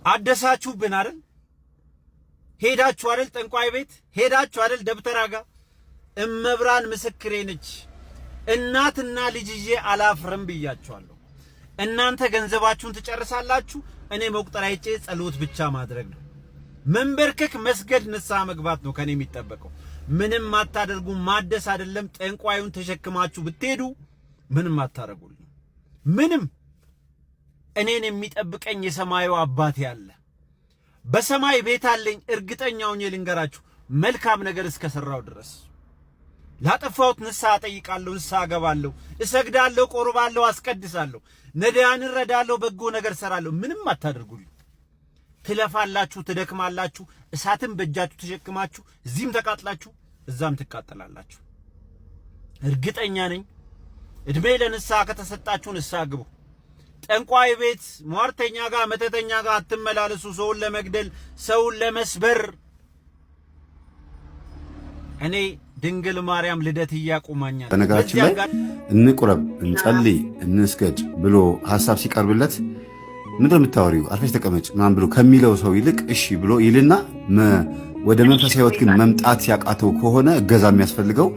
አደሳችሁብን አይደል? ሄዳችሁ አይደል ጠንቋይ ቤት ሄዳችሁ አይደል ደብተራ ጋር? እመብራን ምስክሬ ነች። እናትና ልጅ ይዤ አላፍርም ብያችኋለሁ። እናንተ ገንዘባችሁን ትጨርሳላችሁ፣ እኔ መቁጠሪያ ይጬ ጸሎት ብቻ ማድረግ ነው። መንበርከክ፣ መስገድ፣ ንስሐ መግባት ነው ከኔ የሚጠበቀው። ምንም አታደርጉ። ማደስ አይደለም ጠንቋዩን ተሸክማችሁ ብትሄዱ ምንም አታረጉልኝ። ምንም እኔን የሚጠብቀኝ የሰማዩ አባቴ አለ። በሰማይ ቤት አለኝ። እርግጠኛው ነኝ ልንገራችሁ፣ መልካም ነገር እስከሰራው ድረስ ላጠፋሁት ንስሐ ጠይቃለሁ፣ ንስሐ ገባለሁ፣ እሰግዳለሁ፣ ቆርባለሁ፣ አስቀድሳለሁ፣ ነዳያን እረዳለሁ፣ በጎ ነገር ሰራለሁ። ምንም አታደርጉልኝ። ትለፋላችሁ፣ ትደክማላችሁ፣ እሳትን በእጃችሁ ተሸክማችሁ እዚህም ተቃጥላችሁ እዛም ትቃጠላላችሁ። እርግጠኛ ነኝ እድሜ ለንስሐ ከተሰጣችሁ ንስሐ ግቡ። ጠንቋይ ቤት ሟርተኛ ጋር መተተኛ ጋር አትመላለሱ። ሰውን ለመግደል ሰውን ለመስበር እኔ ድንግል ማርያም ልደት እያቁማኛል። በነገራችን ላይ እንቁረብ፣ እንጸልይ፣ እንስገድ ብሎ ሐሳብ ሲቀርብለት ምንድን ነው የምታወሪው አርፈሽ ተቀመጭ ማን ብሎ ከሚለው ሰው ይልቅ እሺ ብሎ ይልና ወደ መንፈሳዊ ሕይወት ግን መምጣት ያቃተው ከሆነ እገዛ የሚያስፈልገው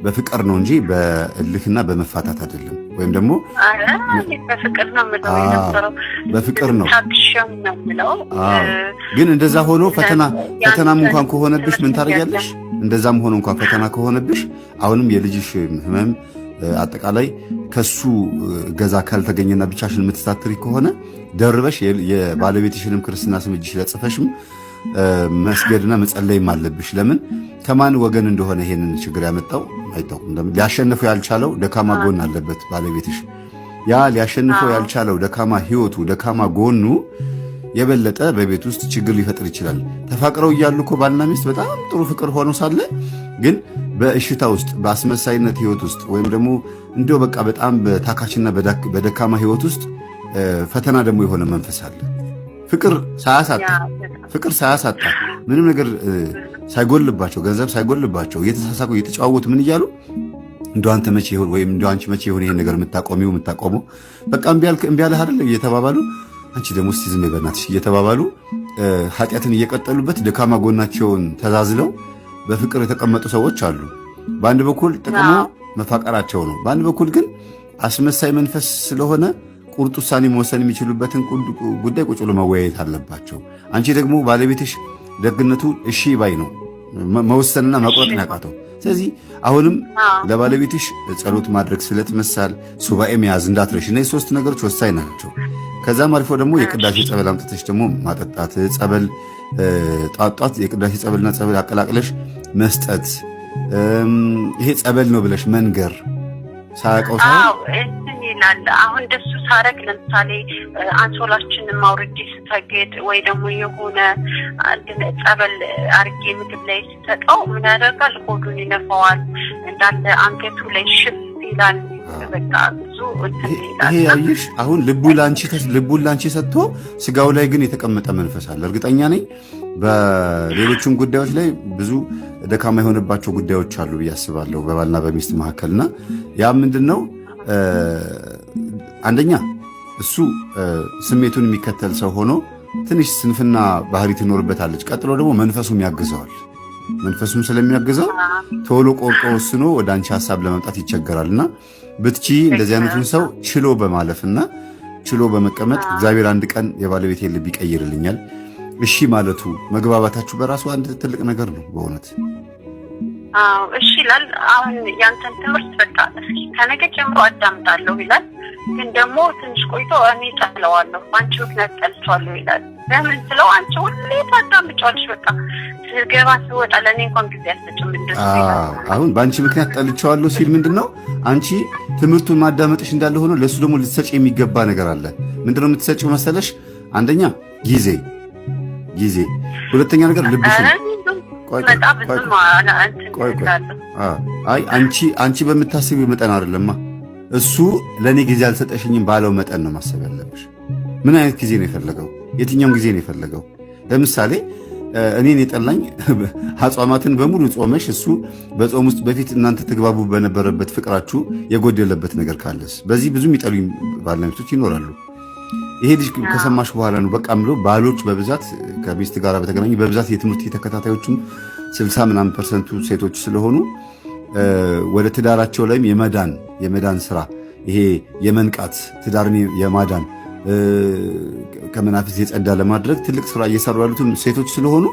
በፍቅር ነው እንጂ በእልክና በመፋታት አይደለም። ወይም ደግሞ በፍቅር ነው ግን እንደዛ ሆኖ ፈተናም እንኳን ከሆነብሽ ምን ታደርጊያለሽ? እንደዛም ሆኖ እንኳን ፈተና ከሆነብሽ አሁንም የልጅሽ ህመም አጠቃላይ ከሱ ገዛ ካልተገኘና ብቻሽን የምትታትሪ ከሆነ ደርበሽ የባለቤትሽንም ክርስትና ስም እጅሽ ለጽፈሽም መስገድና መጸለይም አለብሽ። ለምን ከማን ወገን እንደሆነ ይሄንን ችግር ያመጣው አይታወቅም። ለምን ሊያሸንፈው ያልቻለው ደካማ ጎን አለበት ባለቤትሽ። ያ ሊያሸንፈው ያልቻለው ደካማ ህይወቱ፣ ደካማ ጎኑ የበለጠ በቤት ውስጥ ችግር ሊፈጥር ይችላል። ተፋቅረው እያሉ እኮ ባልና ሚስት በጣም ጥሩ ፍቅር ሆኖ ሳለ ግን በእሽታ ውስጥ በአስመሳይነት ህይወት ውስጥ ወይም ደግሞ እንዲያው በቃ በጣም በታካችና በደካማ ህይወት ውስጥ ፈተና ደግሞ የሆነ መንፈስ አለ። ፍቅር ሳያሳጣ ምንም ነገር ሳይጎልባቸው ገንዘብ ሳይጎልባቸው እየተሳሳቁ እየተጫወቱ ምን እያሉ እንደው አንተ መቼ ይሆን ወይም እንደው አንቺ መቼ ይሆን ይሄን ነገር የምታቆመው በቃ እምቢ አለህ አይደል እየተባባሉ አንቺ ደግሞ እስቲ ዝም በእናትሽ እየተባባሉ ኃጢአትን እየቀጠሉበት ደካማ ጎናቸውን ተዛዝለው በፍቅር የተቀመጡ ሰዎች አሉ። በአንድ በኩል ጥቅሙ መፋቀራቸው ነው። በአንድ በኩል ግን አስመሳይ መንፈስ ስለሆነ ቁርጥ ውሳኔ መወሰን የሚችሉበትን ጉዳይ ቁጭ ብሎ መወያየት አለባቸው። አንቺ ደግሞ ባለቤትሽ ደግነቱ እሺ ባይ ነው፣ መወሰንና መቁረጥ ያቃተው። ስለዚህ አሁንም ለባለቤትሽ ጸሎት ማድረግ፣ ስለት መሳል፣ ሱባኤ መያዝ እንዳትረሽ። እነዚህ ሶስት ነገሮች ወሳኝ ናቸው። ከዛም አልፎ ደግሞ የቅዳሴ ጸበል አምጥተሽ ደግሞ ማጠጣት፣ ጸበል ጧጧት የቅዳሴ ጸበልና ጸበል አቀላቅለሽ መስጠት፣ ይሄ ጸበል ነው ብለሽ መንገር ሳያውቀው ይላል። አሁን ደሱ ሳረግ ለምሳሌ አንሶላችንን ማውረድ ስትፈቅድ ወይ ደግሞ የሆነ ጸበል አርጌ ምግብ ላይ ስትሰጠው ምን ያደርጋል? ሆዱን ይነፋዋል፣ እንዳለ አንገቱ ላይ ሽፍ ይላል። በቃ ብዙ ይሄ ያይሽ አሁን ልቡን ላንቺ ሰጥቶ ስጋው ላይ ግን የተቀመጠ መንፈስ አለ። እርግጠኛ ነኝ በሌሎችም ጉዳዮች ላይ ብዙ ደካማ የሆነባቸው ጉዳዮች አሉ ብዬ አስባለሁ በባልና በሚስት መካከልና ያ ምንድነው? አንደኛ እሱ ስሜቱን የሚከተል ሰው ሆኖ ትንሽ ስንፍና ባህሪ ትኖርበታለች። ቀጥሎ ደግሞ መንፈሱም ያግዘዋል። መንፈሱም ስለሚያግዘው ቶሎ ቆርጦ ወስኖ ወደ አንቺ ሐሳብ ለመምጣት ይቸገራልና ብትቺ እንደዚህ አይነቱን ሰው ችሎ በማለፍና ችሎ በመቀመጥ እግዚአብሔር አንድ ቀን የባለቤቴን ልብ ይቀይርልኛል እሺ ማለቱ መግባባታችሁ በራሱ አንድ ትልቅ ነገር ነው በእውነት። እሺ ይላል። አሁን ያንተን ትምህርት በቃ እስኪ ከነገ ጀምሮ አዳምጣለሁ ይላል። ግን ደግሞ ትንሽ ቆይቶ እኔ ጠለዋለሁ አንቺ ምክንያት ጠልቻለሁ ይላል። ለምን ስለው አንቺ ሁሌ ታዳምጫለሽ፣ በቃ ስገባ ስወጣ ለእኔ እንኳን ጊዜ አትሰጭም እንደሱ ይላል። አሁን በአንቺ ምክንያት ጠልቻለሁ ሲል ምንድነው? አንቺ ትምህርቱን ማዳመጥሽ እንዳለ ሆኖ ለሱ ደግሞ ልትሰጪ የሚገባ ነገር አለ። ምንድነው የምትሰጪው መሰለሽ? አንደኛ ጊዜ፣ ሁለተኛ ነገር ልብሽ። አንቺ በምታስቢው መጠን አይደለማ እሱ ለኔ ጊዜ አልሰጠሽኝም ባለው መጠን ነው ማሰብ ያለብሽ። ምን አይነት ጊዜ ነው የፈለገው? የትኛውም ጊዜ ነው የፈለገው? ለምሳሌ እኔን የጠላኝ አጽዋማትን በሙሉ ጾመሽ እሱ በጾም ውስጥ በፊት እናንተ ተግባቡ በነበረበት ፍቅራችሁ የጎደለበት ነገር ካለስ? በዚህ ብዙ የሚጠሉኝ ባለቤቶች ይኖራሉ። ይሄ ልጅ ከሰማሽ በኋላ ነው በቃ ብሎ ባሎች በብዛት ከሚስት ጋር በተገናኘ በብዛት የትምህርት ተከታታዮችም 60% ሴቶች ስለሆኑ ወደ ትዳራቸው ላይም የመዳን ስራ ይሄ የመንቃት ትዳርን የማዳን ከመናፍስት የጸዳ ለማድረግ ትልቅ ስራ እየሰሩ ያሉትም ሴቶች ስለሆኑ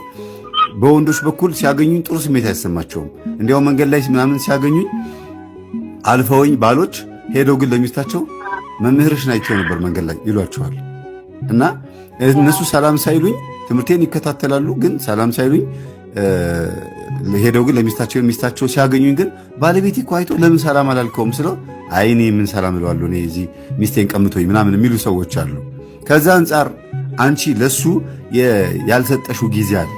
በወንዶች በኩል ሲያገኙኝ ጥሩ ስሜት አይሰማቸውም። እንዲያው መንገድ ላይ ምናምን ሲያገኙኝ አልፈውኝ ባሎች ሄደው ግን ለሚስታቸው መምህርሽን አይቼው ነበር መንገድ ላይ ይሏቸዋል። እና እነሱ ሰላም ሳይሉኝ ትምህርቴን ይከታተላሉ፣ ግን ሰላም ሳይሉኝ ሄደው ግን ሚስታቸው ሲያገኙኝ ግን ባለቤቴ እኮ አይቶ ለምን ሰላም አላልከውም ስለው አይ እኔ ምን ሰላም እለዋለሁ እኔ እዚህ ሚስቴን ቀምቶኝ ምናምን የሚሉ ሰዎች አሉ። ከዛ አንጻር አንቺ ለሱ ያልሰጠሽው ጊዜ አለ።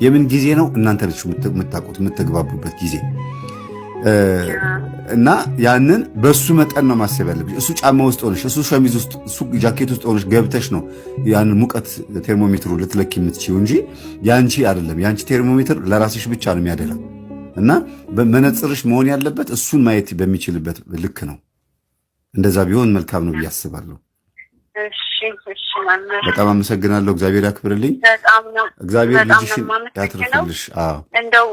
የምን ጊዜ ነው? እናንተ ልጅ የምታውቁት የምትግባቡበት ጊዜ እና ያንን በሱ መጠን ነው ማሰብ ያለብሽ። እሱ ጫማ ውስጥ ሆነሽ፣ እሱ ሸሚዝ ውስጥ፣ እሱ ጃኬት ውስጥ ሆነሽ ገብተሽ ነው ያንን ሙቀት ቴርሞሜትሩ ልትለኪ የምትችይው እንጂ ያንቺ አይደለም። ያንቺ ቴርሞሜትር ለራስሽ ብቻ ነው የሚያደላው እና በመነጽርሽ መሆን ያለበት እሱን ማየት በሚችልበት ልክ ነው። እንደዛ ቢሆን መልካም ነው ብዬ አስባለሁ። በጣም አመሰግናለሁ። እግዚአብሔር ያክብርልኝ። እግዚአብሔር ልጅሽን ያትርፍልሽ። እንደው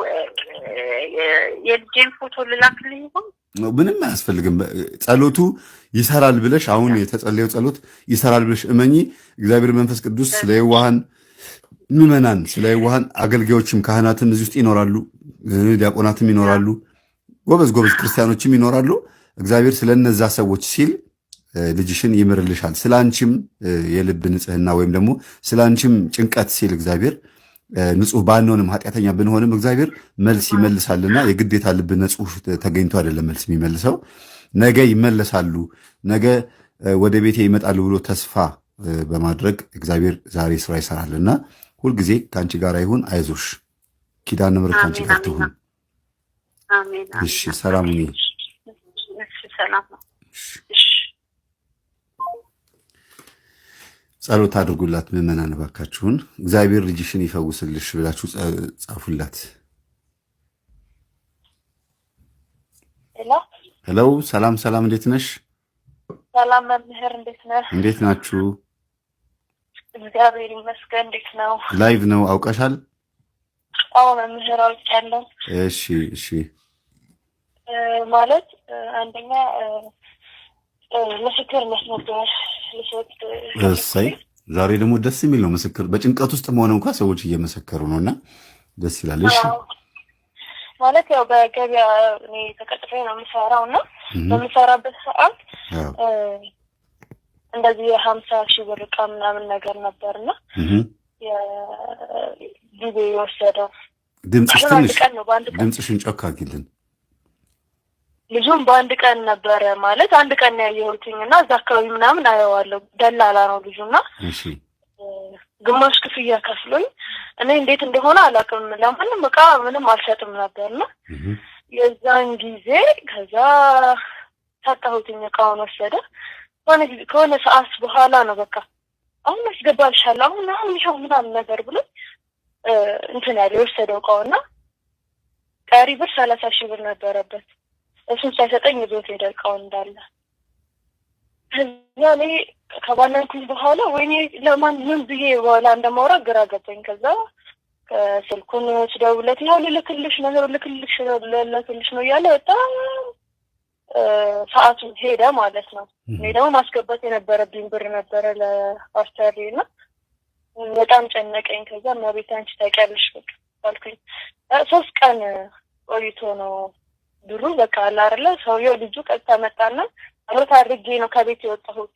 የልጄን ፎቶ ልላክልኝ ይሆን? ምንም አያስፈልግም። ጸሎቱ ይሰራል ብለሽ አሁን የተጸለየው ጸሎት ይሰራል ብለሽ እመኚ። እግዚአብሔር መንፈስ ቅዱስ ስለ የዋሃን ምዕመናን፣ ስለ የዋሃን አገልጋዮችም ካህናትም እዚህ ውስጥ ይኖራሉ፣ ዲያቆናትም ይኖራሉ፣ ጎበዝ ክርስቲያኖችም ይኖራሉ። እግዚአብሔር ስለነዛ ሰዎች ሲል ልጅሽን ይምርልሻል። ስላንቺም የልብ ንጽህና ወይም ደግሞ ስላንቺም ጭንቀት ሲል እግዚአብሔር ንጹህ ባንሆንም ኃጢአተኛ ብንሆንም እግዚአብሔር መልስ ይመልሳልና የግዴታ ልብ ንጹህ ተገኝቶ አይደለም መልስ የሚመልሰው። ነገ ይመለሳሉ፣ ነገ ወደ ቤቴ ይመጣሉ ብሎ ተስፋ በማድረግ እግዚአብሔር ዛሬ ስራ ይሰራልና ሁልጊዜ ከአንቺ ጋር ይሁን። አይዞሽ፣ ኪዳነ ምሕረት ከአንቺ ጋር ትሁን። እሺ፣ ሰላም ሁኚ። ጸሎት አድርጉላት ምዕመናን እባካችሁን። እግዚአብሔር ልጅሽን ይፈውስልሽ ብላችሁ ጻፉላት። ሄሎ፣ ሰላም፣ እንዴት ነሽ? ሰላም መምህር፣ እንዴት ነህ? እንዴት ናችሁ? እግዚአብሔር ይመስገን። እንዴት ነው? ላይቭ ነው አውቀሻል? አዎ መምህር አውቄያለሁ። እሺ። ማለት አንደኛ ምስክርነት ነበር ልሰጥ። እሰይ፣ ዛሬ ደግሞ ደስ የሚል ነው ምስክር። በጭንቀት ውስጥ መሆነ እንኳን ሰዎች እየመሰከሩ ነውና ደስ ይላል። እሺ፣ ማለት ያው በገበያ እኔ ተቀጥሬ ነው የምሰራው እና በምሰራበት ሰዓት እንደዚህ የ50,000 ብር ዕቃ ምናምን ነገር ነበርና ጊዜ የወሰደው ድምፅሽን ጮክ አድርጊልን። ልጁም በአንድ ቀን ነበረ ማለት አንድ ቀን ያየሁትኝ እና እዛ አካባቢ ምናምን አየዋለሁ። ደላላ ነው ልጁና ግማሽ ክፍያ ከፍሎኝ እኔ እንዴት እንደሆነ አላውቅም። ለማንም ዕቃ ምንም አልሰጥም ነበርና የዛን ጊዜ ከዛ ታጣሁትኝ። ዕቃውን ወሰደ። ከሆነ ሰዓት በኋላ ነው በቃ አሁን አስገባልሻለሁ አሁን ይኸው ምናምን ነገር ብሎ እንትን ያለ የወሰደው ዕቃውና ቀሪ ብር 30,000 ብር ነበረበት። እሱን ሳይሰጠኝ ይዞት ሄደ ዕቃውን እንዳለ። ከዛ እኔ ከባነንኩኝ በኋላ ወይኔ ለማን ምን ብዬ በኋላ እንደማውራ ግራ ገባኝ። ከዛ ስልኩን ስደውልለት ያው ልልክልሽ ነው እያለ በጣም ሰዓቱን ሄደ ማለት ነው። እኔ ደግሞ ማስገባት የነበረብኝ ብር ነበረ ለአስተሪ እና በጣም ጨነቀኝ። ከዛ እመቤቴ አንቺ ታውቂያለሽ በቃ አልኩኝ። 3 ቀን ቆይቶ ነው ብሩ በቃ አለ አይደለ ሰውየው ልጁ ቀጥታ መጣና አብሮት አድርጌ ነው ከቤት የወጣሁት።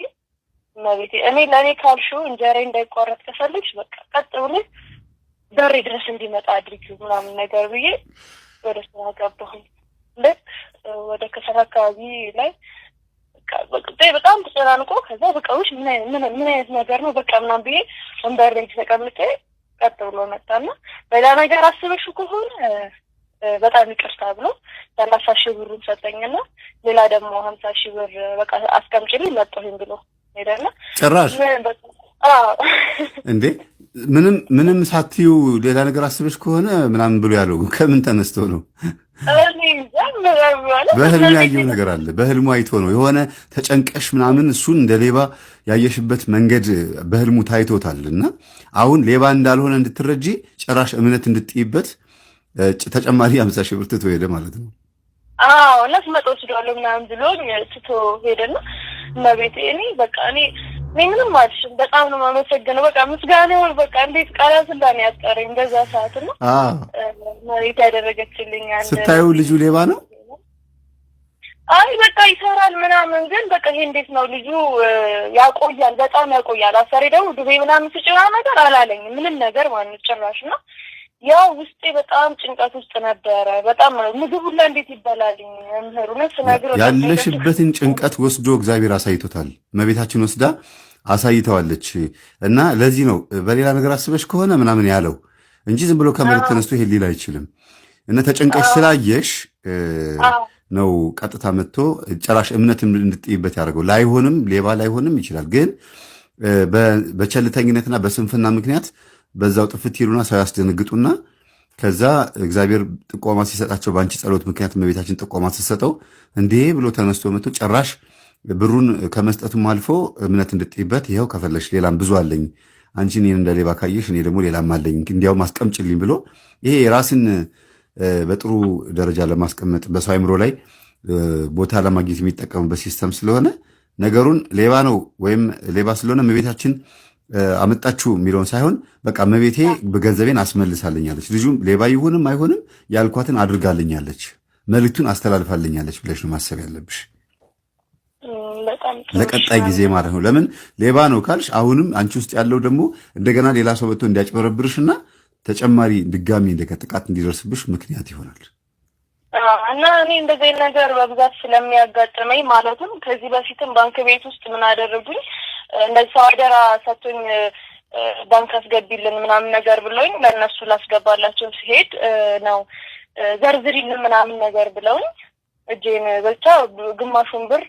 እመቤቴ እኔ ለእኔ ካልሽው እንጀራዬ እንዳይቋረጥ ከፈለግሽ በቃ ቀጥ ብለሽ በሬ ድረስ እንዲመጣ አድርጊው ምናምን ነገር ብዬ ወደ ስራ ገባሁኝ። ወደ ከሰራ አካባቢ ላይ በጣም ተጨናንቆ ከዛ በቃ ውሽ ምን አይነት ነገር ነው በቃ ምናምን ብዬ ወንበር ላይ ተቀምጬ ቀጥ ብሎ መጣና በላ ነገር አስበሽው ከሆነ በጣም ይቅርታ ብሎ 30,000 ብሩን ሰጠኝና ሌላ ደግሞ 50,000 ብር በቃ አስቀምጪልኝ መጣሁኝ ብሎ ሄደና ጭራሽ እንዴ ምንም ሳትዩ ሌላ ነገር አስበሽ ከሆነ ምናምን ብሎ ያለው ከምን ተነስቶ ነው? እኔ በህልም ያየው ነገር አለ። በህልሙ አይቶ ነው የሆነ ተጨንቀሽ ምናምን እሱን እንደ ሌባ ያየሽበት መንገድ በህልሙ ታይቶታልና አሁን ሌባ እንዳልሆነ እንድትረጂ ጭራሽ እምነት እንድትጥይበት ተጨማሪ 50 ሺህ ብር ትቶ ሄደ ማለት ነው። አዎ ለስ መጥቶ ሲዶለው ምናምን ብሎኝ ትቶ ሄደና መቤቴ እኔ በቃ እኔ ምንም ማልሽም በጣም ነው ማመሰግነው። በቃ ምስጋናው በቃ እንዴት ቃላት እንዳኔ ያስቀረኝ በዛ ሰዓት ነው። መሬት ያደረገችልኝ አንተ ስታዩ ልጁ ሌባ ነው። አይ በቃ ይሰራል ምናምን ግን በቃ ይሄ እንዴት ነው ልጁ ያቆያል፣ በጣም ያቆያል። አሰሪ ደግሞ ዱቤ ምናምን ሲጭራ ነገር አላለኝ ምንም ነገር ማለት ጭራሽ ነው። ያው ውስጤ በጣም ጭንቀት ውስጥ ነበረ። በጣም ምግብ ሁላ እንዴት ይበላልኝ መምህሩን ስነግረው ያለሽበትን ጭንቀት ወስዶ እግዚአብሔር አሳይቶታል። እመቤታችን ወስዳ አሳይተዋለች። እና ለዚህ ነው በሌላ ነገር አስበሽ ከሆነ ምናምን ያለው እንጂ ዝም ብሎ ከመሬት ተነስቶ ይሄ ሊል አይችልም። እና ተጨንቀሽ ስላየሽ ነው ቀጥታ መጥቶ ጭራሽ እምነት እንድትጥይበት ያደርገው። ላይሆንም ሌባ ላይሆንም ይችላል። ግን በቸልተኝነትና በስንፍና ምክንያት በዛው ጥፍት ይሉና ሰው ያስደነግጡና ከዛ እግዚአብሔር ጥቆማ ሲሰጣቸው በአንቺ ጸሎት ምክንያት እመቤታችን ጥቆማ ስትሰጠው እንዴ ብሎ ተነስቶ መጥቶ ጭራሽ ብሩን ከመስጠቱም አልፎ እምነት እንድትጥይበት ይኸው ከፈለሽ ሌላም ብዙ አለኝ አንቺ እኔን እንደ ሌባ ካየሽ እኔ ደግሞ ሌላም አለኝ እንዲያውም አስቀምጭልኝ ብሎ ይሄ ራስን በጥሩ ደረጃ ለማስቀመጥ በሰው አእምሮ ላይ ቦታ ለማግኘት የሚጠቀሙበት ሲስተም ስለሆነ ነገሩን ሌባ ነው ወይም ሌባ ስለሆነ እመቤታችን አመጣችሁ የሚለውን ሳይሆን በቃ እመቤቴ በገንዘቤን አስመልሳለኛለች፣ ልጁም ሌባ ይሁንም አይሆንም ያልኳትን አድርጋለኛለች፣ መልእክቱን አስተላልፋለኛለች ብለሽ ነው ማሰብ ያለብሽ ለቀጣይ ጊዜ ማለት ነው። ለምን ሌባ ነው ካልሽ አሁንም አንቺ ውስጥ ያለው ደግሞ እንደገና ሌላ ሰው መጥቶ እንዲያጭበረብርሽና ተጨማሪ ድጋሚ ጥቃት እንዲደርስብሽ ምክንያት ይሆናል። እና እኔ እንደዚህ ነገር በብዛት ስለሚያጋጥመኝ ማለትም ከዚህ በፊትም ባንክ ቤት ውስጥ ምን አደረጉኝ እንደዚህ ሰው አደራ ሰጥቶኝ ባንክ አስገቢልን ምናምን ነገር ብለውኝ ለነሱ ላስገባላቸው ሲሄድ ነው ዘርዝሪልን ምናምን ነገር ብለውኝ እጄን ብቻ ግማሹን ብር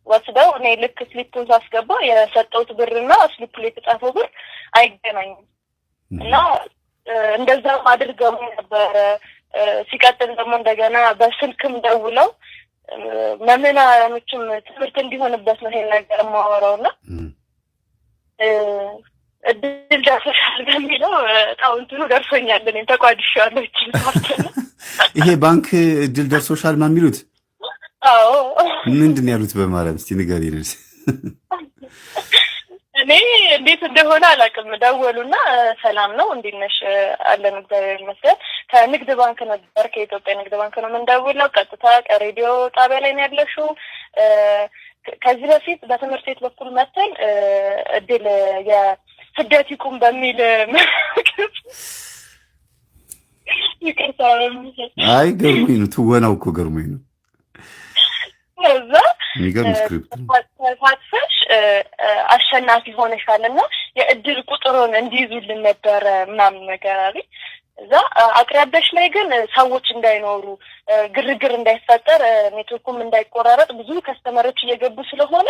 ወስደው እኔ ልክ ስሊፑን ሳስገባ የሰጠሁት ብርና ስሊፑ ላይ የተጻፈው ብር አይገናኝም እና እንደዛም አድርገው ነበር። ሲቀጥል ደግሞ እንደገና በስልክም ደውለው መምህራኖችም ትምህርት እንዲሆንበት ነው ይሄን ነገር ማወራውና እድል ደርሶሻል በሚለው ታውንቱኑ ደርሶኛል እኔ ተቋድሻለሁ ይችላል። ይሄ ባንክ እድል ደርሶሻል ማን የሚሉት? አዎ ምንድን ያሉት በማርያም እስቲ ንገሪኝ። እኔ እንዴት እንደሆነ አላውቅም። ደወሉና ሰላም ነው እንዴት ነሽ አለን እግዚአብሔር ይመስገን ከንግድ ባንክ ነበር ከኢትዮጵያ ንግድ ባንክ ነው የምንደውለው ቀጥታ ከሬዲዮ ጣቢያ ላይ ነው ያለሽው ከዚህ በፊት በትምህርት ቤት በኩል መተን እድል የስደት ይቁም በሚል አይ ገርሞኝ ነው ትወናው እኮ ገርሞኝ ነው ከዛ የሚገርም ስክሪፕት ታጥፈሽ አሸናፊ ሆነሻልና የእድል ቁጥሩን እንዲይዙልን ነበር ምናምን ነገር አለኝ። እዛ አቅራቢያሽ ላይ ግን ሰዎች እንዳይኖሩ ግርግር እንዳይፈጠር ኔትወርኩም እንዳይቆራረጥ ብዙ ከስተመሮች እየገቡ ስለሆነ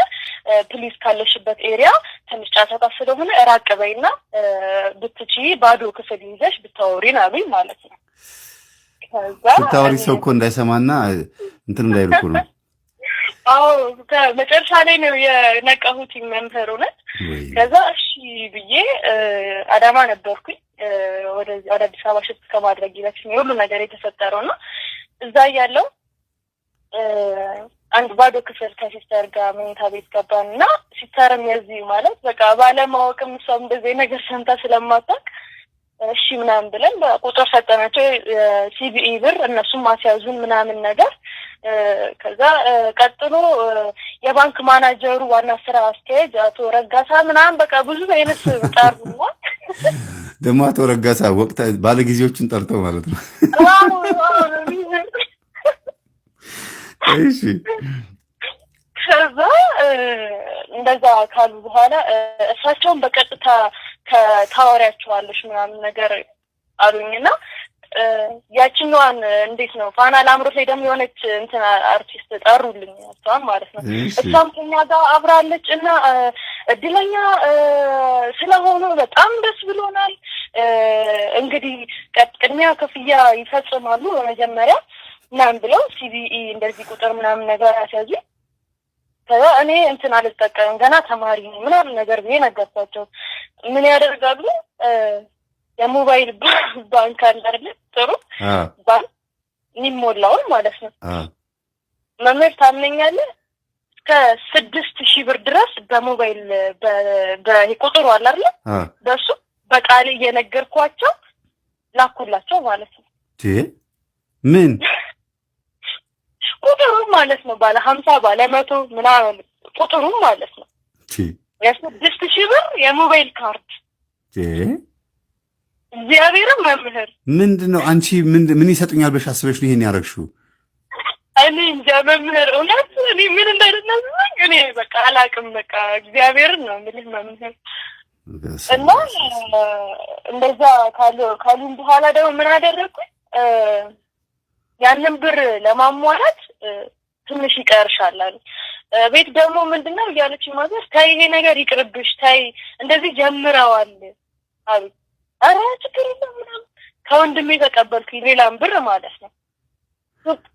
ፕሊዝ ካለሽበት ኤሪያ ትንሽ ጫጫታ ስለሆነ ራቅ በይና ብትቺ ባዶ ክፍል ይዘሽ ብታወሪን አሉኝ ማለት ነው። ከዛ ብታወሪ ሰው እኮ እንዳይሰማና እንትን እንዳይልኩ ነው። አዎ ከመጨረሻ ላይ ነው የነቃሁት መምህሩን። ከዛ እሺ ብዬ አዳማ ነበርኩኝ ወደ አዲስ አበባ ሽፍት ከማድረግ ይላችሁ ሁሉ ነገር የተፈጠረውና እዛ ያለው አንድ ባዶ ክፍል ከሲስተር ጋር መኝታ ቤት ገባንና ሲስተርም የዚህ ማለት በቃ ባለማወቅም ሰው እንደዚህ ነገር ሰምታ ስለማታውቅ እሺ ምናምን ብለን በቁጥር ሰጠናቸው ሲቢኢ ብር እነሱም ማስያዙን ምናምን ነገር ከዛ ቀጥሎ የባንክ ማናጀሩ ዋና ስራ አስኪያጅ አቶ ረጋሳ ምናምን በቃ ብዙ አይነት ጠሩና ደግሞ አቶ ረጋሳ ወቅት ባለጊዜዎችን ጠርተው ማለት ነው። እሺ ከዛ እንደዛ ካሉ በኋላ እሳቸውን በቀጥታ ከታወሪያቸዋለሽ ምናምን ነገር አሉኝና ያቺኛዋን እንዴት ነው ፋና ላምሮት ላይ ደግሞ የሆነች እንትን አርቲስት ጠሩልኝ እሷም ማለት ነው። እሷም ከኛ ጋር አብራለች እና እድለኛ ስለሆኑ በጣም ደስ ብሎናል። እንግዲህ ቅድሚያ ክፍያ ይፈጽማሉ በመጀመሪያ ምናምን ብለው ሲቢኢ እንደዚህ ቁጥር ምናምን ነገር አስያዙ። ከዛ እኔ እንትን አልጠቀምም ገና ተማሪ ነኝ ምናምን ነገር ብዬ ነገርኳቸው። ምን ያደርጋሉ የሞባይል ባንክ አለ አይደል? ጥሩ ባንክ የሚሞላውን ማለት ነው። መምህር ታምነኛለህ እስከ 6,000 ብር ድረስ በሞባይል በቁጥሩ አለ አይደል? በሱ በቃል እየነገርኳቸው ላኩላቸው ማለት ነው። ምን ቁጥሩ ማለት ነው ባለ 50 ባለ 100 ምናምን ቁጥሩ ማለት ነው። 6,000 ብር የሞባይል ካርድ እግዚአብሔርም መምህር ምንድነው? አንቺ ምን ይሰጡኛል ብለሽ አስበሽ ነው ይሄን ያደረግሽው? እኔ እንጃ መምህር፣ እውነት እኔ ምን እንዳደረግኩኝ እኔ በቃ አላውቅም። በቃ እግዚአብሔርን ነው የምልህ መምህር። እና እንደዛ ካሉን በኋላ ደግሞ ምን አደረግኩኝ? ያንን ብር ለማሟላት ትንሽ ይቀርሻል አሉ። ቤት ደግሞ ምንድነው እያለች ማዘር ታይ ይሄ ነገር ይቅርብሽ፣ ታይ እንደዚህ ጀምረዋል አሉ። አረ ችግር የለም ምናምን ከወንድሜ ተቀበልኩኝ ሌላም ብር ማለት ነው።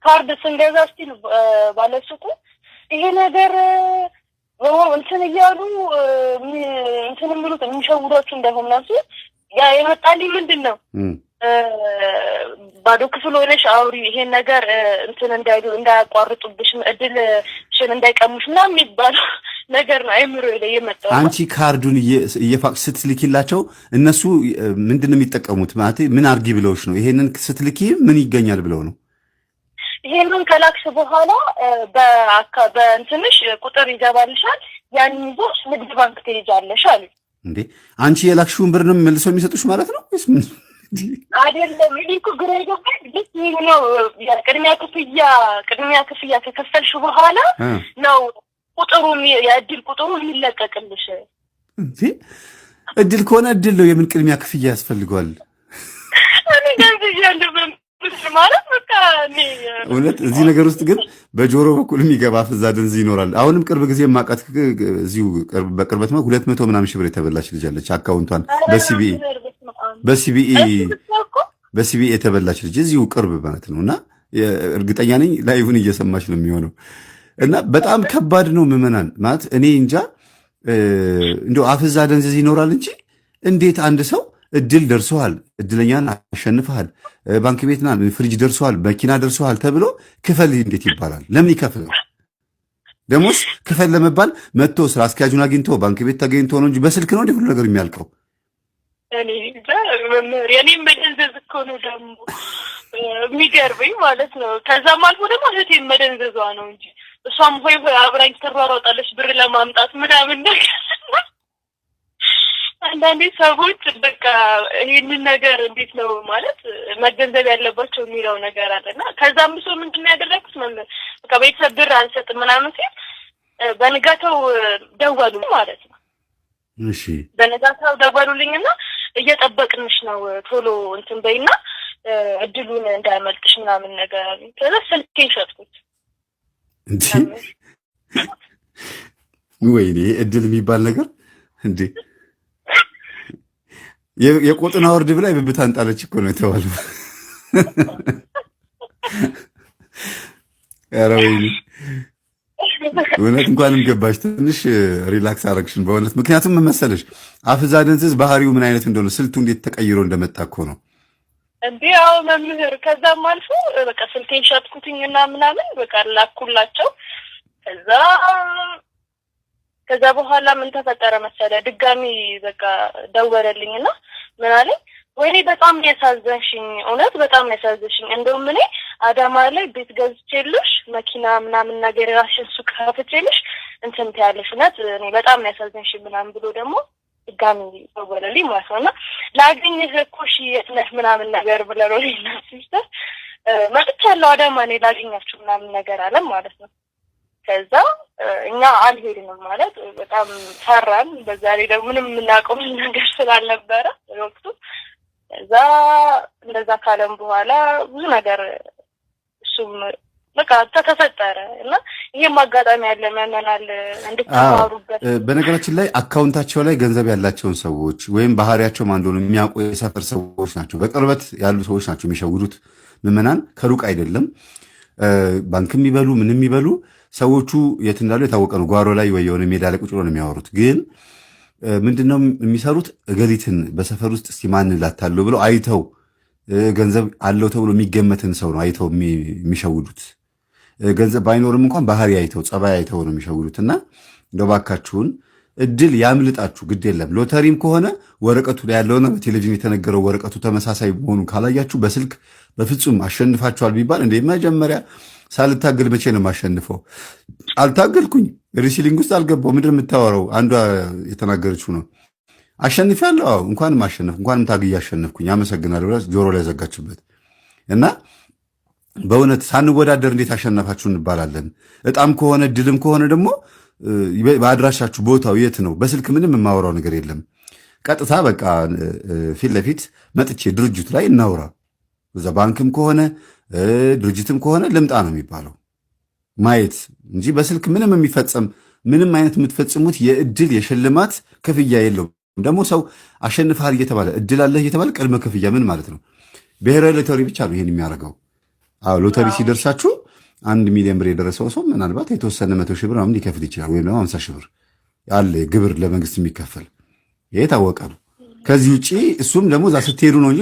ካርድ ስንገዛ እስቲ ባለሱቁ ይሄ ነገር እንትን እያሉ እንትን የሚሉት የሚሸውዷችሁ እንደሆነ ነው ያ የመጣልኝ ምንድን ነው ባዶ ክፍል ሆነሽ አውሪ ይሄን ነገር እንትን እንዳይሉ እንዳያቋርጡብሽ እድልሽን እንዳይቀሙሽ ምናምን የሚባለው ነገር ነው አይምሮ ላይ የመጣው። አንቺ ካርዱን እየፋቅሽ ስትልኪላቸው እነሱ ምንድን ነው የሚጠቀሙት? ማለት ምን አርጊ ብለውሽ ነው? ይሄንን ስትልኪ ምን ይገኛል ብለው ነው? ይሄንን ከላክሽ በኋላ በእንትንሽ ቁጥር ይገባልሻል፣ ያን ይዞሽ ንግድ ባንክ ትሄጃለሽ አሉ። እንዴ አንቺ የላክሽውን ብር ነው መልሰው የሚሰጡሽ ማለት ነው ወይስ ምን? አይደለም እኮ ግራ ይገባል። ልክ ነው ቅድሚያ ክፍያ ከከፈልሽ በኋላ ነው ቁጥሩ የእድል ቁጥሩ የሚለቀቅልሽ። እንዴ እድል ከሆነ እድል ነው፣ የምን ቅድሚያ ክፍያ ያስፈልገዋል? እኔ ገንዘብ ያለብን ማለት በቃ እውነት እዚህ ነገር ውስጥ ግን በጆሮ በኩል የሚገባ ፍዛ ደንዝ ይኖራል። አሁንም ቅርብ ጊዜ ማቃት እዚሁ በቅርበት ነው 200 ምናምን ሺህ ብር የተበላች ልጅ አለች። አካውንቷን በሲቢኢ የተበላች ልጅ እዚሁ ቅርብ ማለት ነው። እና እርግጠኛ ነኝ ላይቭን እየሰማች ነው የሚሆነው። እና በጣም ከባድ ነው ምዕመናን ማለት እኔ እንጃ እንደው አፍዛ ደንዝዝ ይኖራል እንጂ እንዴት አንድ ሰው እድል ደርሶሃል፣ እድለኛን አሸንፈሃል፣ ባንክ ቤትና ፍሪጅ ደርሶሃል፣ መኪና ደርሶሃል ተብሎ ክፈል እንዴት ይባላል? ለምን ይከፍላል? ደሞስ ክፈል ለመባል መጥቶ ስራ አስኪያጁን አግኝቶ ባንክ ቤት ተገኝቶ ነው እንጂ በስልክ ነው እንደ ሁሉ ነገር የሚያልቀው። እኔም መደንዘዝ እኮ ነው ደግሞ የሚገርበኝ ማለት ነው። ከዛም አልፎ ደግሞ እህቴን መደንዘዟ ነው እንጂ እሷም ሆይ አብራኝ ትሯሯጣለች ብር ለማምጣት ምናምን ነገር። አንዳንዴ ሰዎች በቃ ይህንን ነገር እንዴት ነው ማለት መገንዘብ ያለባቸው የሚለው ነገር አለና ከዛም ብሶ ምንድን ነው ያደረኩት በቃ ቤተሰብ ብር አንሰጥም ምናምን ሲል በንጋታው ደወሉ ማለት ነው። እሺ በንጋታው ደወሉልኝና እየጠበቅንሽ ነው ቶሎ እንትን በይና እድሉን እንዳያመልጥሽ ምናምን ነገር አሉኝ። ከዛ ስልኬን ሸጥኩት። እንዴ ወይኔ እድል የሚባል ነገር እንዴ! የቆጥና ወርድ ብላ የብብት አንጣለች እኮ ነው የተባለው። ኧረ ወይኔ እውነት እንኳንም ገባሽ፣ ትንሽ ሪላክስ አረግሽን በእውነት። ምክንያቱም ምን መሰለሽ አፍዛ ደንዝዝ ባህሪው ምን አይነት እንደሆነ ስልቱ እንዴት ተቀይሮ እንደመጣ እኮ ነው እንዴ። አዎ መምህር፣ ከዛም አልፎ በቃ ስልኬን ሸጥኩትኝና ምናምን በቃ ላኩላቸው። ከዛ በኋላ ምን ተፈጠረ መሰለ ድጋሚ በቃ ደወለልኝና ምን አለኝ፣ ወይኔ በጣም ያሳዘንሽኝ፣ እውነት በጣም ያሳዘንሽኝ። እንደውም እኔ አዳማ ላይ ቤት ገዝቼልሽ መኪና ምናምን ነገር ራስሽን ሱቅ ከፍቼልሽ እንትን ትያለሽ፣ እውነት እኔ በጣም ያሳዘንሽኝ ምናምን ብሎ ደግሞ ድጋሚ ደወለልኝ ማለት ነው። እና ላገኝህ እኮ እሺ የት ነህ ምናምን ነገር ብለውልኝና ሲስተር መጥቻለሁ አዳማ እኔ ላገኛችሁ ምናምን ነገር አለ ማለት ነው። ከዛ እኛ አልሄድንም ማለት በጣም ፈራን። በዛ ላይ ደግሞ ምንም የምናውቀው ነገር ስላልነበረ ወቅቱ። ከዛ እንደዛ ካለም በኋላ ብዙ ነገር እሱም በቃ ተፈጠረ እና ይሄም አጋጣሚ ያለ መመናል እንድትማሩበት። በነገራችን ላይ አካውንታቸው ላይ ገንዘብ ያላቸውን ሰዎች ወይም ባህሪያቸው ማን እንደሆነ የሚያውቁ የሰፈር ሰዎች ናቸው፣ በቅርበት ያሉ ሰዎች ናቸው የሚሸውዱት። ምዕመናን ከሩቅ አይደለም። ባንክም ይበሉ ምንም ይበሉ ሰዎቹ የት እንዳሉ የታወቀ ነው። ጓሮ ላይ ወይ የሆነ ሜዳ ላይ ቁጭ ብሎ ነው የሚያወሩት። ግን ምንድነው የሚሰሩት? እገሊትን በሰፈር ውስጥ እስቲ ማን ላታለው ብለው አይተው ገንዘብ አለው ተብሎ የሚገመትን ሰው ነው አይተው የሚሸውዱት። ገንዘብ ባይኖርም እንኳን ባህሪ አይተው ጸባይ አይተው ነው የሚሸውዱትና እንደው ባካችሁን እድል ያምልጣችሁ፣ ግድ የለም። ሎተሪም ከሆነ ወረቀቱ ላይ ያለውና በቴሌቪዥን የተነገረው ወረቀቱ ተመሳሳይ መሆኑን ካላያችሁ በስልክ በፍጹም አሸንፋችኋል ቢባል እንደ መጀመሪያ ሳልታገል መቼ ነው የማሸንፈው? አልታገልኩኝ፣ ሪሲሊንግ ውስጥ አልገባው። ምንድን የምታወራው? አንዷ የተናገረችው ነው። አሸንፊያለሁ። አዎ እንኳንም አሸነፍኩ፣ እንኳንም ታግዬ አሸነፍኩኝ፣ አመሰግናለሁ ብላ ጆሮ ላይ ዘጋችበት። እና በእውነት ሳንወዳደር እንዴት አሸነፋችሁ እንባላለን? እጣም ከሆነ ድልም ከሆነ ደግሞ በአድራሻችሁ ቦታው የት ነው? በስልክ ምንም የማወራው ነገር የለም። ቀጥታ በቃ ፊት ለፊት መጥቼ ድርጅቱ ላይ እናውራ። እዛ ባንክም ከሆነ ድርጅትም ከሆነ ልምጣ ነው የሚባለው ማየት እንጂ በስልክ ምንም የሚፈጸም ምንም አይነት የምትፈጽሙት የእድል የሽልማት ክፍያ የለውም። ደግሞ ሰው አሸንፈሃል እየተባለ እድል አለህ እየተባለ ቅድመ ክፍያ ምን ማለት ነው? ብሔራዊ ሎተሪ ብቻ ነው ይሄን የሚያደርገው። አዎ ሎተሪ ሲደርሳችሁ 1 ሚሊዮን ብር የደረሰው ሰው ምናልባት የተወሰነ 100 ሺህ ብር ምናምን ሊከፍል ይችላል፣ ወይም ደግሞ 50 ሺህ ብር ያለ ግብር ለመንግስት የሚከፈል ይሄ ታወቀ ነው። ከዚህ ውጪ እሱም ደግሞ እዛ ስትሄዱ ነው እንጂ